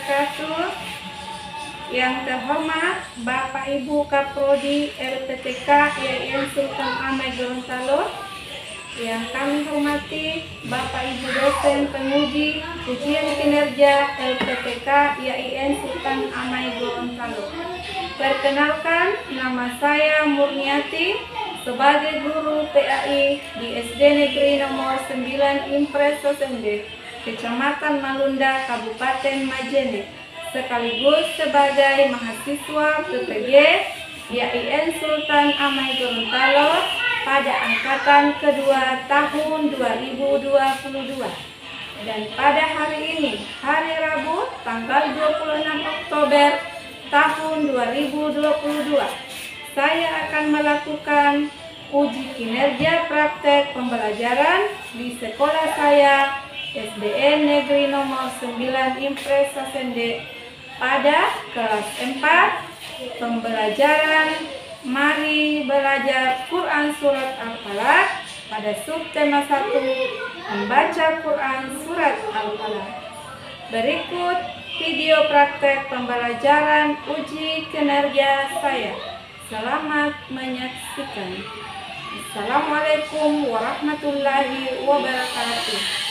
wabarakatuh. Yang terhormat Bapak Ibu Kaprodi LPTK IAIN Sultan Amai Gorontalo, yang kami hormati Bapak Ibu dosen penguji ujian kinerja LPTK IAIN Sultan Amai Gorontalo. Perkenalkan, nama saya Murniati sebagai guru PAI di SD Negeri Nomor 9 Impres Sosende, Kecamatan Malunda, Kabupaten Majene, sekaligus sebagai mahasiswa PPG IAIN Sultan Amai Gorontalo pada angkatan kedua tahun 2022. Dan pada hari ini, hari Rabu, tanggal 26 Oktober tahun 2022, saya akan melakukan uji kinerja praktek pembelajaran di sekolah saya SDN Negeri Nomor 9 Impres Sosende pada kelas 4 pembelajaran Mari Belajar Quran Surat Al-Falaq pada subtema 1 membaca Quran Surat Al-Falaq. Berikut video praktek pembelajaran uji kinerja saya. Selamat menyaksikan. Assalamualaikum warahmatullahi wabarakatuh.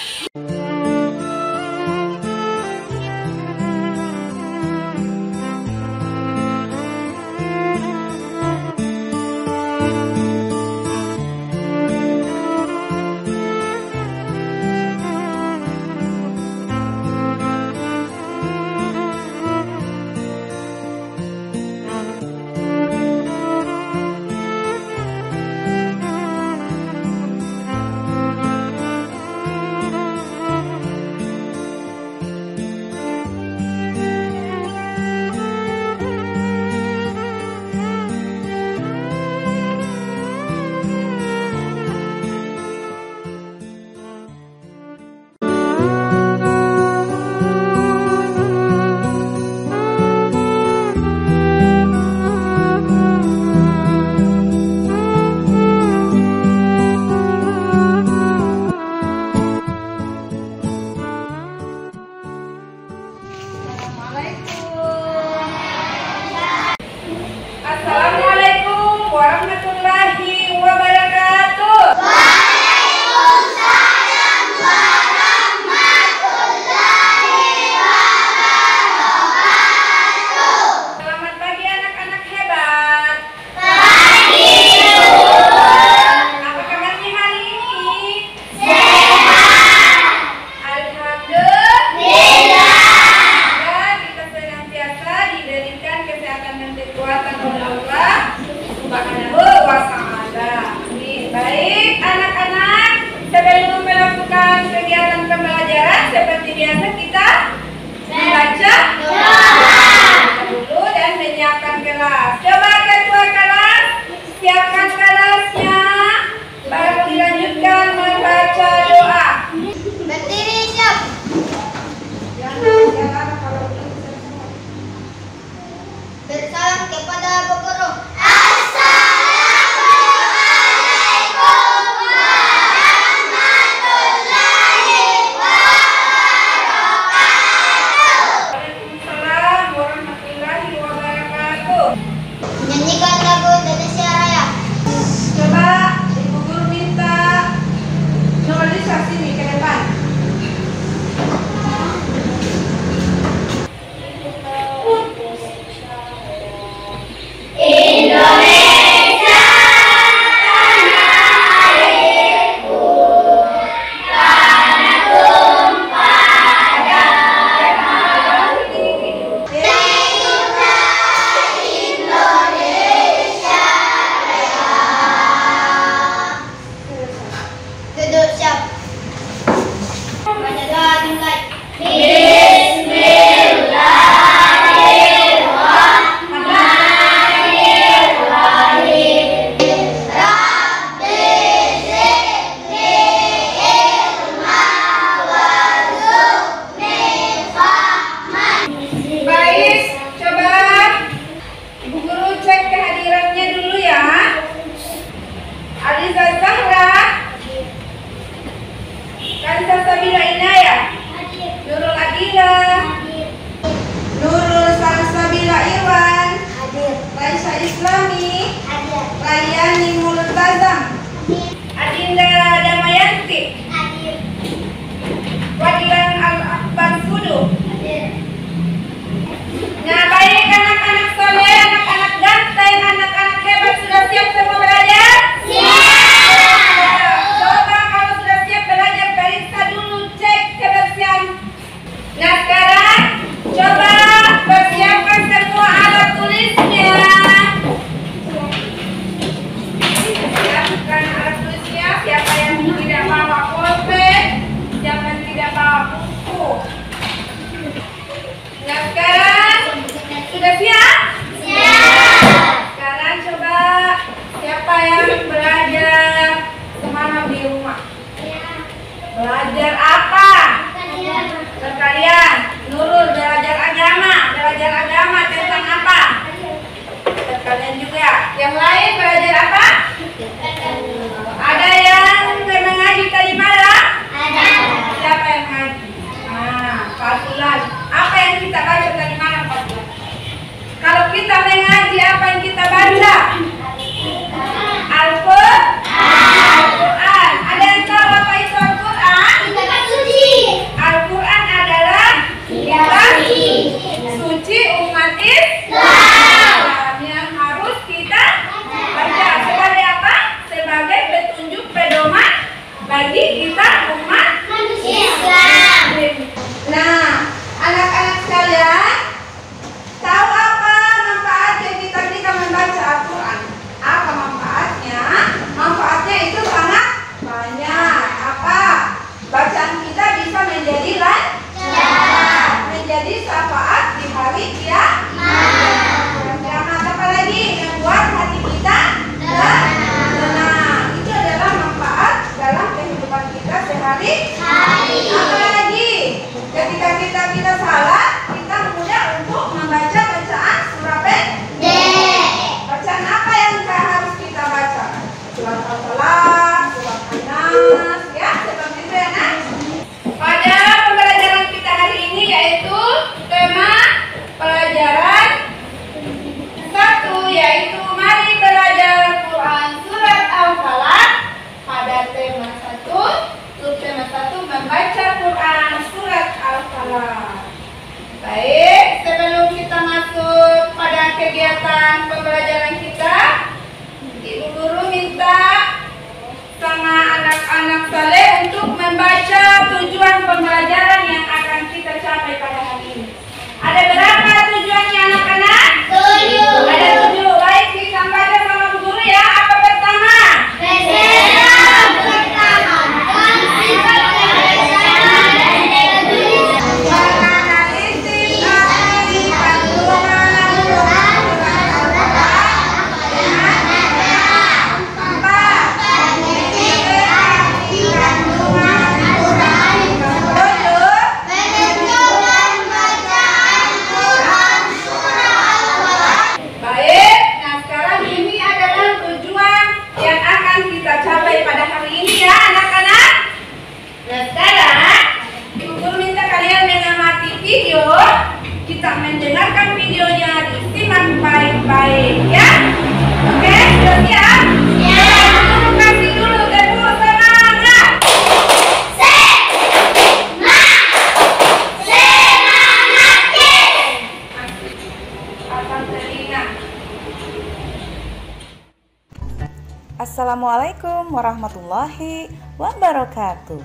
Assalamualaikum warahmatullahi wabarakatuh.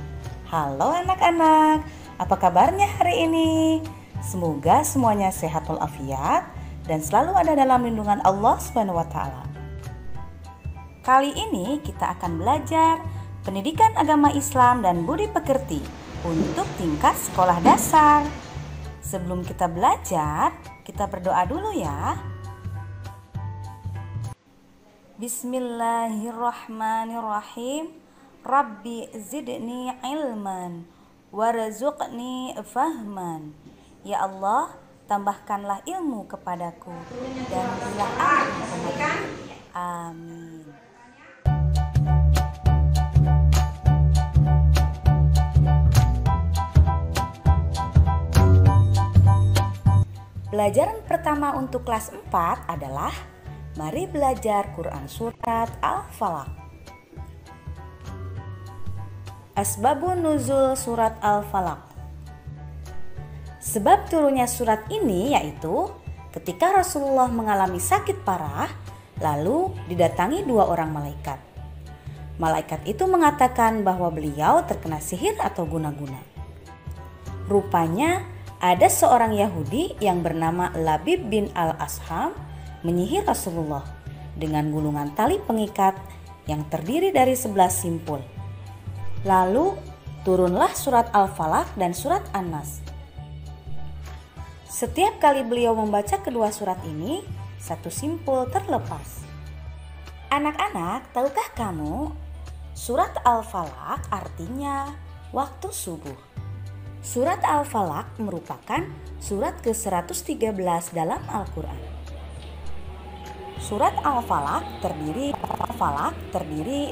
Halo anak-anak, apa kabarnya hari ini? Semoga semuanya sehat walafiat dan selalu ada dalam lindungan Allah SWT. Kali ini kita akan belajar pendidikan agama Islam dan budi pekerti untuk tingkat sekolah dasar. Sebelum kita belajar, kita berdoa dulu ya. Bismillahirrahmanirrahim. Rabbi zidni ilman warzuqni fahman. Ya Allah, tambahkanlah ilmu kepadaku dan berilah aku pemahaman. Amin. Pelajaran pertama untuk kelas 4 adalah mari belajar Quran Surat Al-Falaq. Asbabun nuzul Surat Al-Falaq. Sebab turunnya surat ini yaitu ketika Rasulullah mengalami sakit parah, lalu didatangi 2 orang malaikat. Malaikat itu mengatakan bahwa beliau terkena sihir atau guna-guna. Rupanya ada seorang Yahudi yang bernama Labib bin Al-Asham menyihir Rasulullah dengan gulungan tali pengikat yang terdiri dari 11 simpul. Lalu turunlah surat Al-Falaq dan surat An-Nas. Setiap kali beliau membaca kedua surat ini, satu simpul terlepas. Anak-anak, tahukah kamu surat Al-Falaq artinya waktu subuh? Surat Al-Falaq merupakan surat ke-113 dalam Al-Quran. Surat Al-Falaq terdiri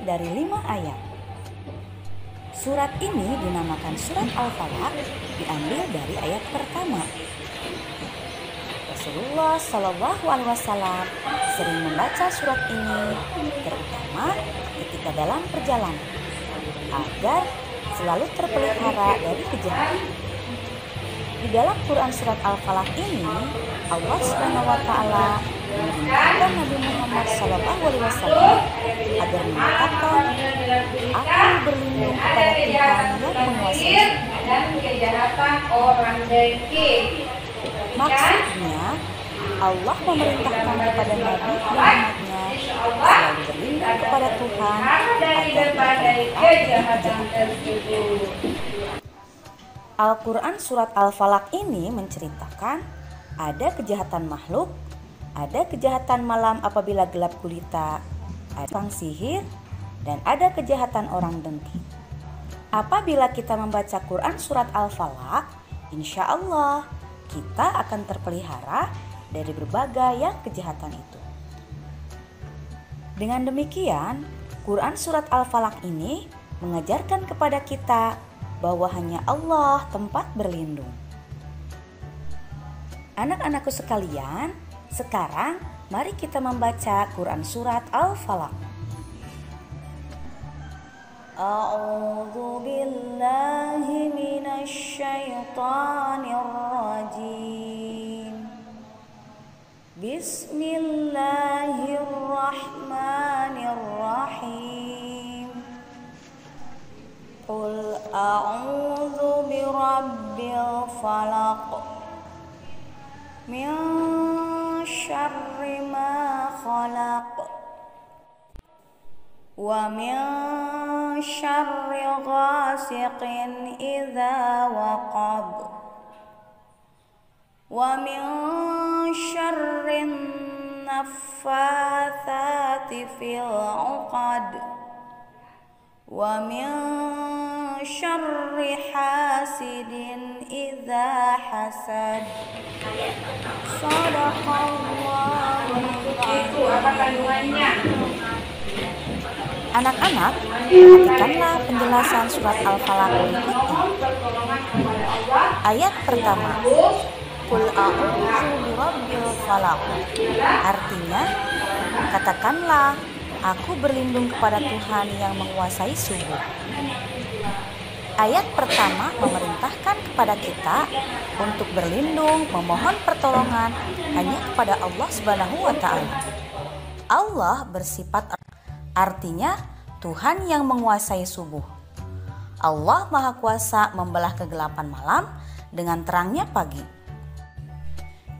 dari 5 ayat. Surat ini dinamakan surat Al-Falaq diambil dari ayat pertama. Rasulullah SAW sering membaca surat ini, terutama ketika dalam perjalanan, agar selalu terpelihara dari kejahatan. Di dalam Quran surat Al-Falaq ini, Allah SWT memerintahkan Nabi Muhammad SAW agar mengatakan, "Aku berlindung kepada Tuhan yang menguasai." Maksudnya, Allah memerintahkan kepada Nabi dan umatnya selalu berlindung kepada Tuhan agar kejahatan. Al-Quran Surat Al-Falaq ini menceritakan ada kejahatan makhluk, ada kejahatan malam apabila gelap gulita, ada tukang sihir, dan ada kejahatan orang dengki. Apabila kita membaca Quran Surat Al-Falaq, insya Allah kita akan terpelihara dari berbagai kejahatan itu. Dengan demikian, Quran Surat Al-Falaq ini mengajarkan kepada kita bahwa hanya Allah tempat berlindung. Anak-anakku sekalian, sekarang mari kita membaca Quran Surat Al-Falaq. A'udzu billahi minasy syaithanir rajim. Bismillahirrahmanirrahim. Qul a'udzu birabbil falaq min syarri ma khalaq wa min syarri ghasiqin idza waqab wa min syarri naffatsati fil 'uqad wa min syarri hasidin idza hasad. Sadaqallahul Itu apa kandungannya? Anak-anak, perhatikanlah penjelasan surat Al-Falaq berikut ini. Ayat pertama, Qul a'udzu birabbil falaq. Artinya, katakanlah, aku berlindung kepada Tuhan yang menguasai subuh. Ayat pertama memerintahkan kepada kita untuk berlindung, memohon pertolongan hanya kepada Allah Subhanahu wa Ta'ala. Allah bersifat Artinya Tuhan yang menguasai subuh. Allah Maha Kuasa membelah kegelapan malam dengan terangnya pagi.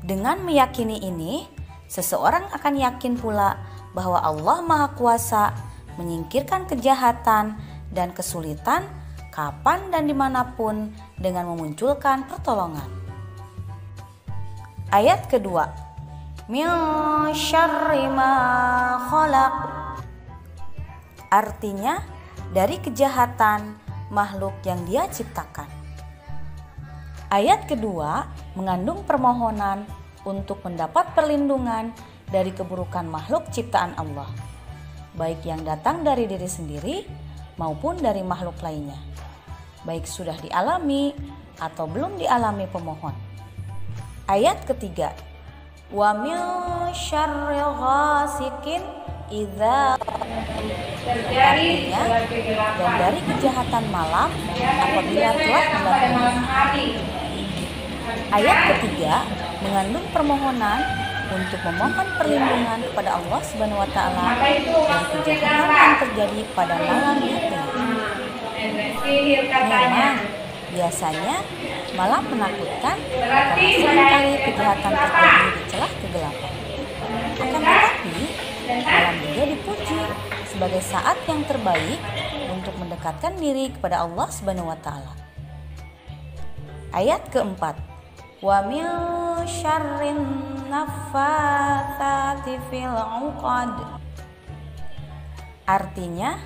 Dengan meyakini ini, seseorang akan yakin pula bahwa Allah Maha Kuasa menyingkirkan kejahatan dan kesulitan kapan dan dimanapun dengan memunculkan pertolongan. Ayat kedua, min syarri ma khalaq. Artinya dari kejahatan makhluk yang Dia ciptakan. Ayat kedua mengandung permohonan untuk mendapat perlindungan dari keburukan makhluk ciptaan Allah, baik yang datang dari diri sendiri maupun dari makhluk lainnya, baik sudah dialami atau belum dialami pemohon. Ayat ketiga, wa min syarri ghasikin idza. Artinya, dan dari kejahatan malam apabila telah melakukannya. Ayat ketiga mengandung permohonan untuk memohon perlindungan kepada Allah Subhanahu wa Ta'ala dari kejahatan yang terjadi pada malam itu. Memang biasanya malam menakutkan karena seringkali kejahatan terjadi di celah kegelapan. Akan tetapi malam juga dipuji sebagai saat yang terbaik untuk mendekatkan diri kepada Allah Subhanahu wa Ta'ala. Ayat keempat, wa min syarrin naffatsati fil 'uqad. Artinya,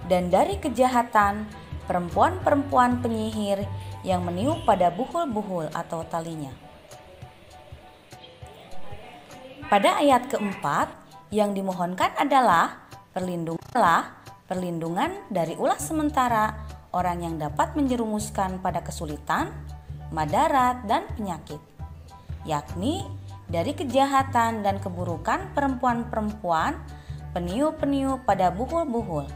dan dari kejahatan perempuan-perempuan penyihir yang meniup pada buhul-buhul atau talinya. Pada ayat keempat, yang dimohonkan adalah perlindungan dari ulah sementara orang yang dapat menjerumuskan pada kesulitan, madarat, dan penyakit, yakni dari kejahatan dan keburukan perempuan-perempuan peniup-peniup pada buhul-buhul,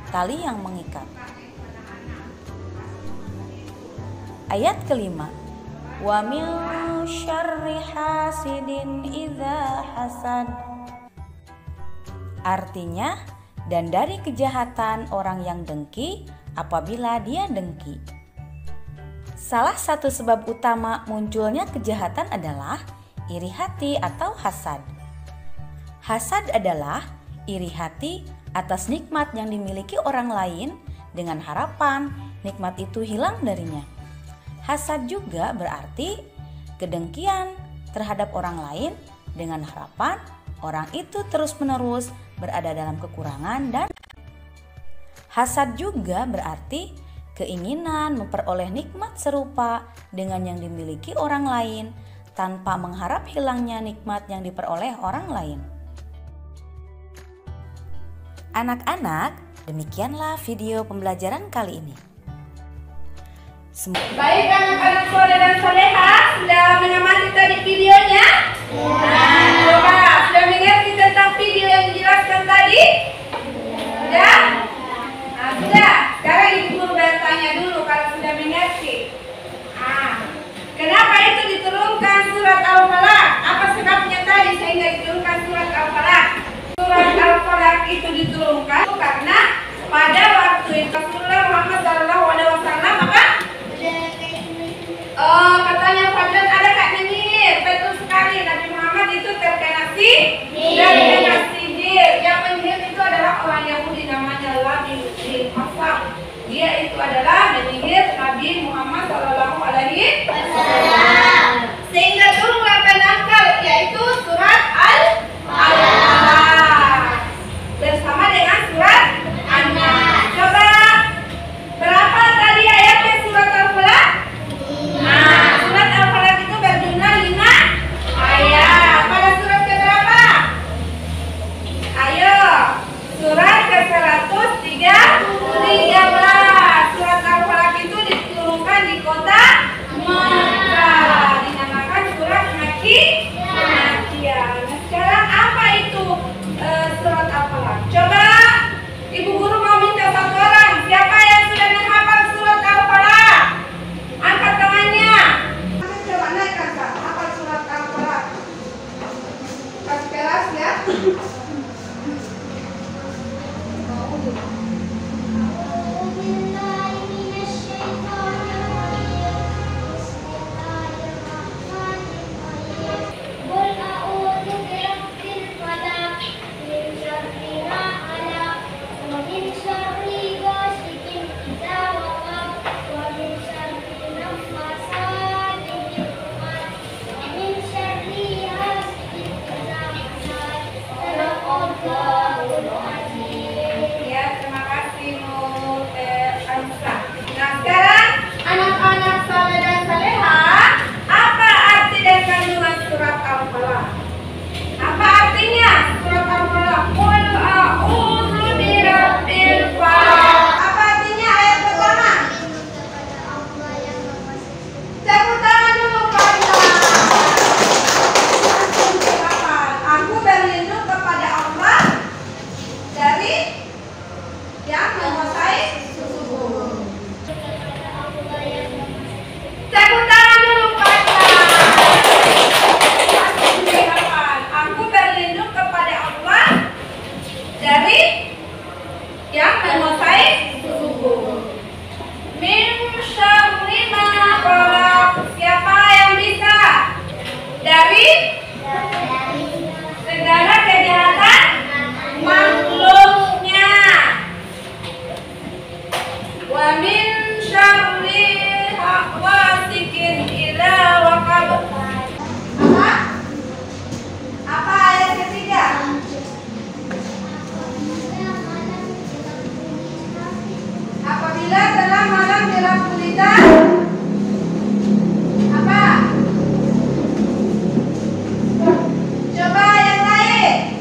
tali yang mengikat. Ayat kelima, wa min syarri hasidin idza hasad. Artinya, dan dari kejahatan orang yang dengki apabila dia dengki. Salah satu sebab utama munculnya kejahatan adalah iri hati atau hasad. Hasad adalah iri hati atas nikmat yang dimiliki orang lain dengan harapan nikmat itu hilang darinya. Hasad juga berarti kedengkian terhadap orang lain dengan harapan orang itu terus-menerus berada dalam kekurangan, dan hasad juga berarti keinginan memperoleh nikmat serupa dengan yang dimiliki orang lain tanpa mengharap hilangnya nikmat yang diperoleh orang lain. Anak-anak, demikianlah video pembelajaran kali ini. Baik anak-anak soleh dan soleha, sudah mengamati tadi videonya? Coba, sudah mengerti tentang video yang dijelaskan tadi? Sudah? Sudah. Sekarang ibu guru bertanya dulu kalau sudah mengerti. Kenapa itu diturunkan surat Al-Falaq? Apa sebabnya tadi sehingga diturunkan surat Al-Falaq? Surat Al-Falaq itu diturunkan karena pada waktu itu Rasulullah Muhammad SAW apa? Katanya Fadlan ada Kak Nenir. Betul sekali, Nabi Muhammad itu terkena sihir. Yang penyihir itu adalah orang Yahudi namanya Labil bin Asam. Dia itu adalah penyihir Nabi Muhammad SAW. Sehingga turunlah penangkal yaitu surat Al-Falaq bersama dengan surat An-Nas. Coba berapa tadi ayatnya surat Al-Falaq? Surat Al-Falaq itu berjumlah 5 ayat. Pada surat ke-berapa? Ayo, surat ke-113. Surat Al-Falaq itu diturunkan di yang menguasai subuh. Min syarri ma khalaq. Siapa yang bisa? Dari segala kejahatan makhluknya. Wa min syarri ghasikin idza waqab. Apa ayat ketiga? Apabila dalam malam gelap gulita, apa? Coba yang lain.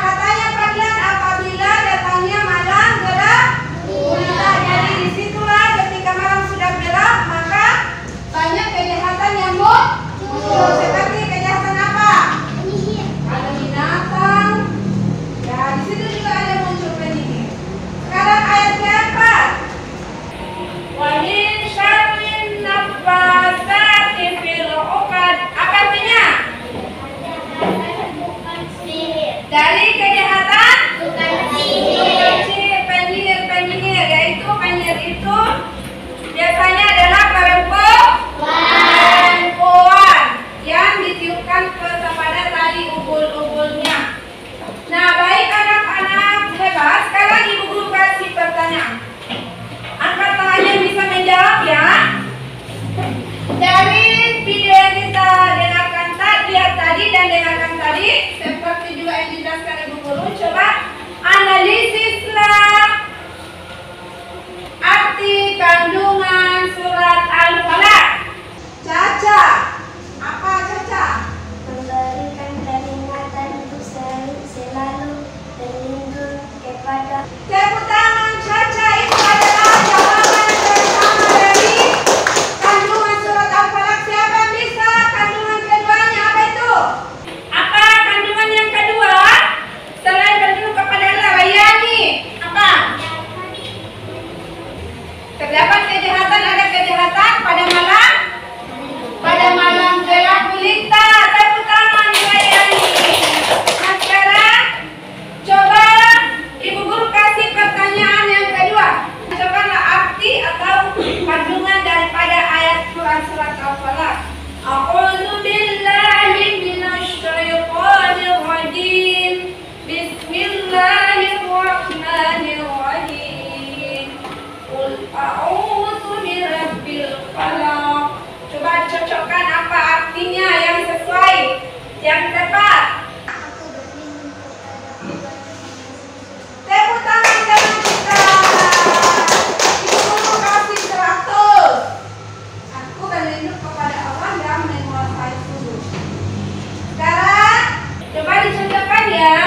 Katanya Fadlan, apabila datangnya malam gelap gulita. Jadi disitulah ketika malam sudah gelap, maka banyak kejahatan yang muncul. Seperti kejahatan apa? Ada binatang. Ya, di situ juga ada muncul penyihir. Sekarang ayat keempat. Wa min syarrin naffatsati fil 'uqad. Apa artinya? Dari kejahatan penyihir, yaitu penyihir itu biasanya adalah perempuan yang ditiupkan kepada tali ubul-ubulnya. Nah, baik anak-anak hebat, sekarang ibu guru kasih pertanyaan. Angkat tangan yang bisa menjawab ya. Dari video yang kita dengarkan tadi dan dengarkan tadi, seperti juga yang dijelaskan ibu guru, coba analisislah arti kandungan surat Al-Falaq. Caca, apa Caca? Memberikan peringatan untuk selalu berlindung kepada. Tepuk tangan Caca, itu adalah jawaban pertama dari kandungan surat Al-Falaq. Siapa yang bisa? Kandungan keduanya apa itu? Apa kandungan yang kedua? Selain berlindung kepada Allah, bayani apa? Terdapat kejahatan, ada kejahatan pada malam gelap gulita. Tepuk tangan bayani. Nah, sekarang coba ibu guru kasih pertanyaan yang kedua. Cobalah arti atau kandungan daripada ayat Quran surat Al-Falaq. A'udzu billahi minasy syaithanir rajim. Bismillahirrahmanirrahim. Qul a'udzu birabbil falaq. Coba cocokkan apa artinya yang sesuai, yang tepat. Tepuk tangan dengan kita. Ibu guru kasih 100. Aku berlindung kepada Allah yang menguasai subuh. Sekarang coba dicocokkan ya.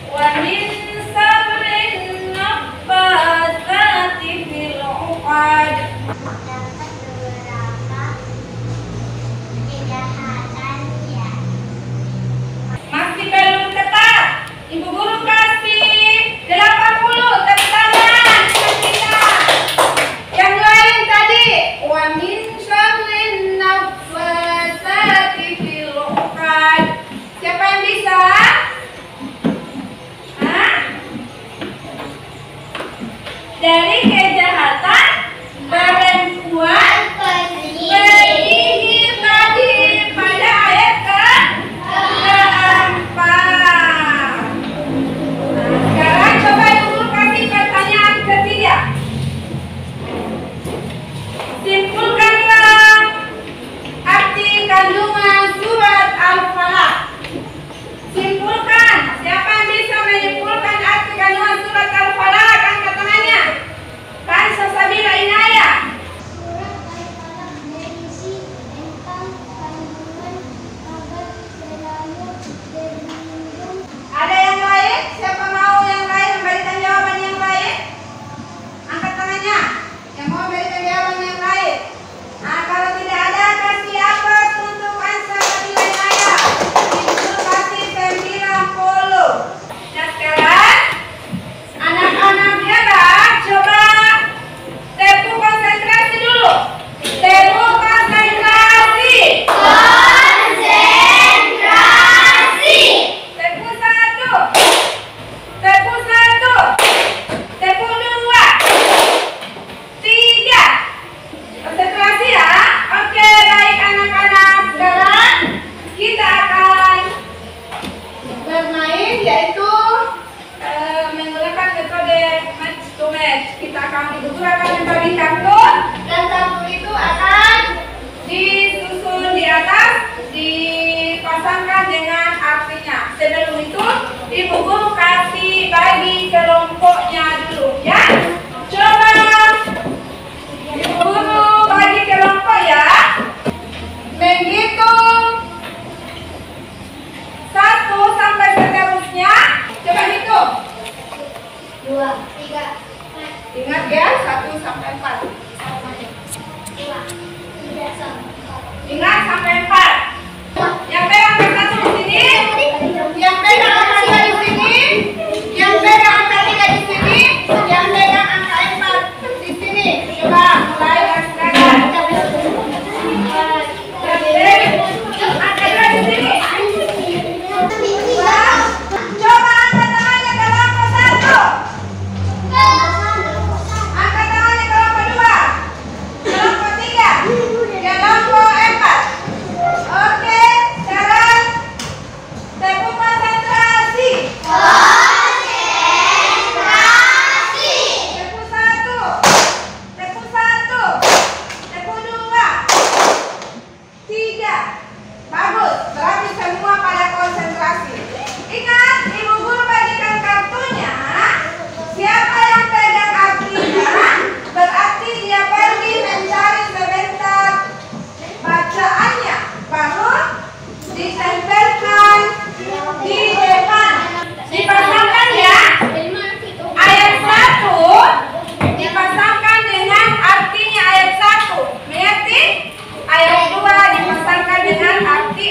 Wa min syarrin naffatsati fil 'uqad. Terdapat beberapa kejahatan dipasangkan dengan artinya. Sebelum itu, Ibu Guru kasih bagi kelompoknya dulu ya. Coba Ibu Guru bagi kelompok ya. Menghitung 1 sampai seterusnya. Coba hitung. 2, 3, 4. Ingat ya, 1 sampai 4. 2, 3 sampai 4. Ingat sampai 4. Yang pegang angka 1 di sini. Yang pegang angka 2 di sini. Yang pegang angka 3 di sini. Yang pegang angka 4 di sini. Coba mulai dari sekarang. Angka 2 di sini. Coba angkat tangannya kelompok 1. Angkat tangannya kelompok 2. Kelompok 3. Kelompok 4. Oke, sekarang tepuk konsentrasi. Tepuk 1. Tepuk 1. Tepuk 2. 3. Bagus, berarti semua pada konsentrasi. Ingat, Ibu Guru bagikan kartunya. Siapa yang pegang artinya, berarti dia pergi mencari sebentar bacaannya, baru ditempelkan di depan. Dipasangkan ya. Ayat 1 dipasangkan dengan artinya ayat 1. Mengerti? Ayat 2 dipasangkan dengan arti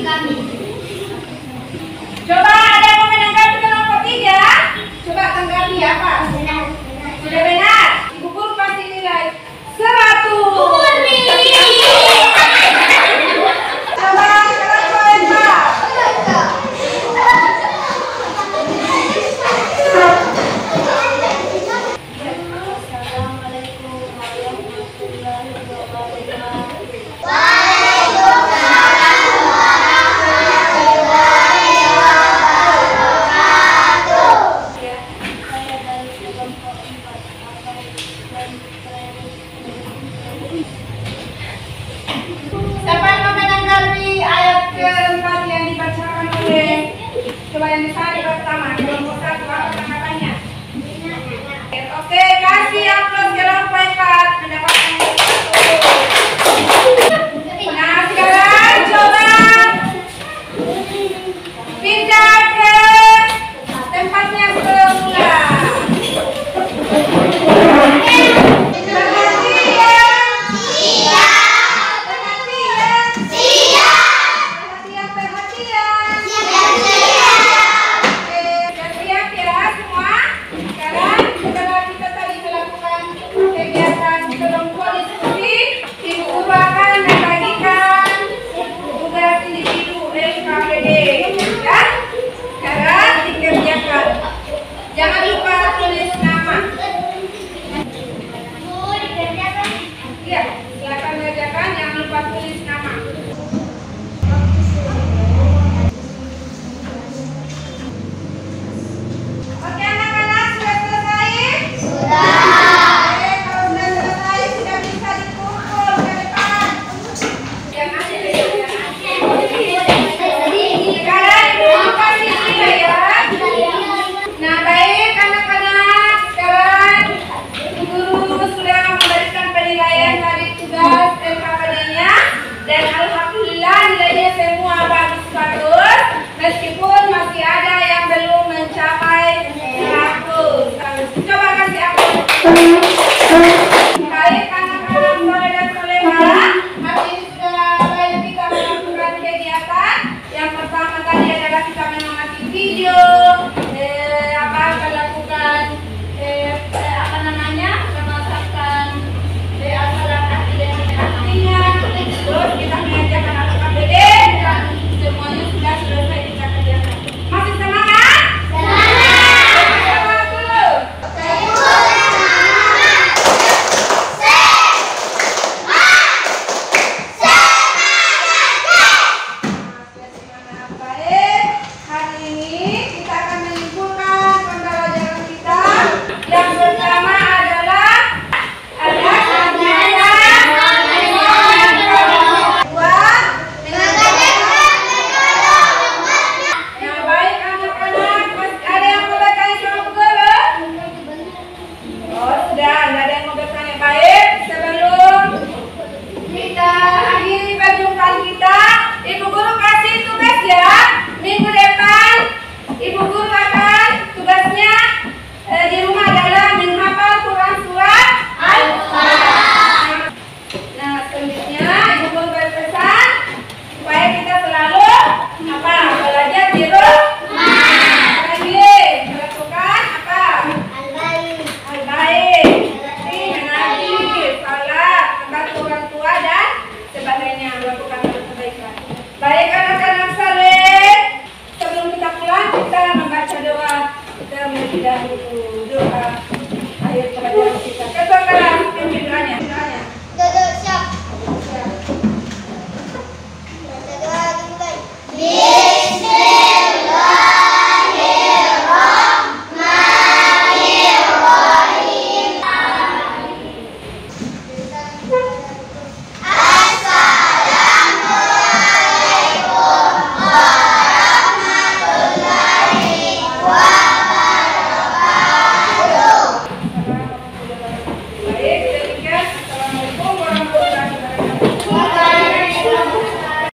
kami. Coba ada yang mau menanggapi kelompok 3? Coba tanggapi apa